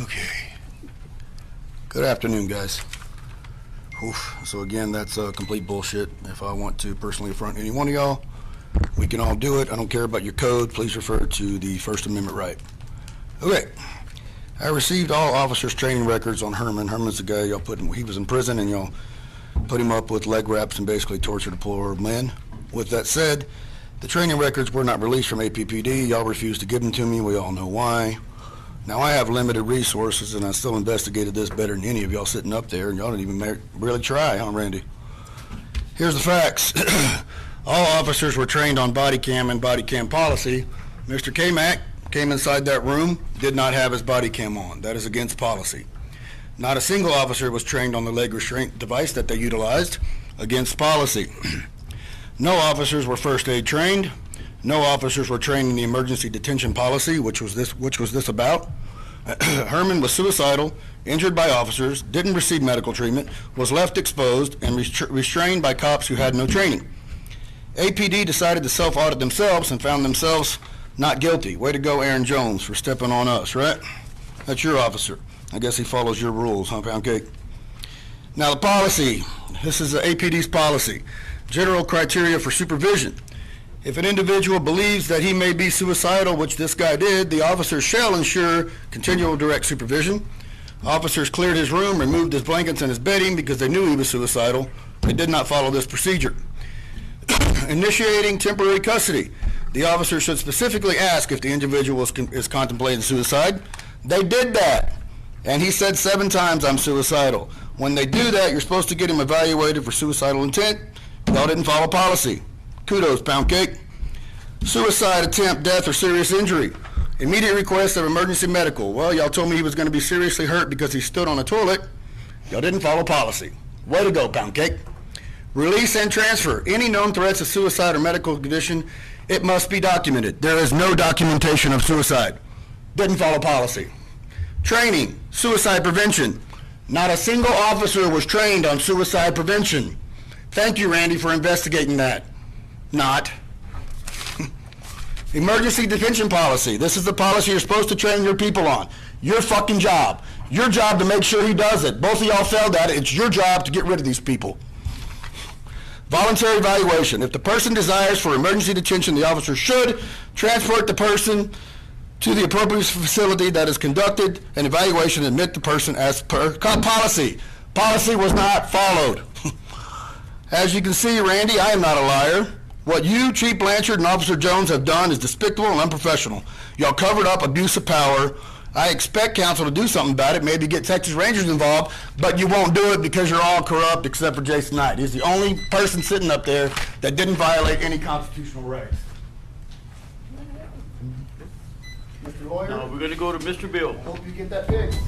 Okay. Good afternoon, guys. Oof. So again, that's complete bullshit. If I want to personally affront any one of y'all, we can all do it. I don't care about your code. Please refer to the First Amendment right. Okay. I received all officers' training records on Herman. Herman's the guy y'all put in, he was in prison, and y'all put him up with leg wraps and basically tortured a poor man. With that said, the training records were not released from APPD. Y'all refused to give them to me. We all know why. Now, I have limited resources, and I still investigated this better than any of y'all sitting up there, and y'all didn't even really try, huh, Randy? Here's the facts. All officers were trained on body cam and body cam policy. Mr. K-Mac came inside that room, did not have his body cam on. That is against policy. Not a single officer was trained on the leg restraint device that they utilized, against policy. No officers were first aid trained. No officers were trained in the emergency detention policy, which was this about. Herman was suicidal, injured by officers, didn't receive medical treatment, was left exposed, and restrained by cops who had no training. APD decided to self-audit themselves and found themselves not guilty. Way to go, Aaron Jones, for stepping on us, right? That's your officer. I guess he follows your rules, huh, Pound Cake? Now, the policy. This is the APD's policy. General criteria for supervision. If an individual believes that he may be suicidal, which this guy did, the officer shall ensure continual direct supervision. Officers cleared his room, removed his blankets and his bedding because they knew he was suicidal. They did not follow this procedure. Initiating temporary custody. The officer should specifically ask if the individual is contemplating suicide. They did that. And he said 7 times, "I'm suicidal." When they do that, you're supposed to get him evaluated for suicidal intent. Y'all didn't follow policy. Kudos, Pound Cake. Suicide attempt, death, or serious injury. Immediate request of emergency medical. Well, y'all told me he was going to be seriously hurt because he stood on a toilet. Y'all didn't follow policy. Way to go, Pound Cake. Release and transfer. Any known threats of suicide or medical condition, it must be documented. There is no documentation of suicide. Didn't follow policy. Training, suicide prevention. Not a single officer was trained on suicide prevention. Thank you, Randy, for investigating that. Not. Emergency detention policy. This is the policy you're supposed to train your people on. Your fucking job. Your job to make sure he does it. Both of y'all failed at it. It's your job to get rid of these people. Voluntary evaluation. If the person desires for emergency detention, the officer should transport the person to the appropriate facility that is conducted an evaluation and admit the person as per policy. Policy was not followed. As you can see, Randy, I am not a liar. What you, Chief Blanchard, and Officer Jones have done is despicable and unprofessional. Y'all covered up abuse of power. I expect council to do something about it, maybe get Texas Rangers involved, but you won't do it because you're all corrupt except for Jason Knight. He's the only person sitting up there that didn't violate any constitutional rights. Mr. Lawyer? No, we're going to go to Mr. Bill. Hope you get that fixed.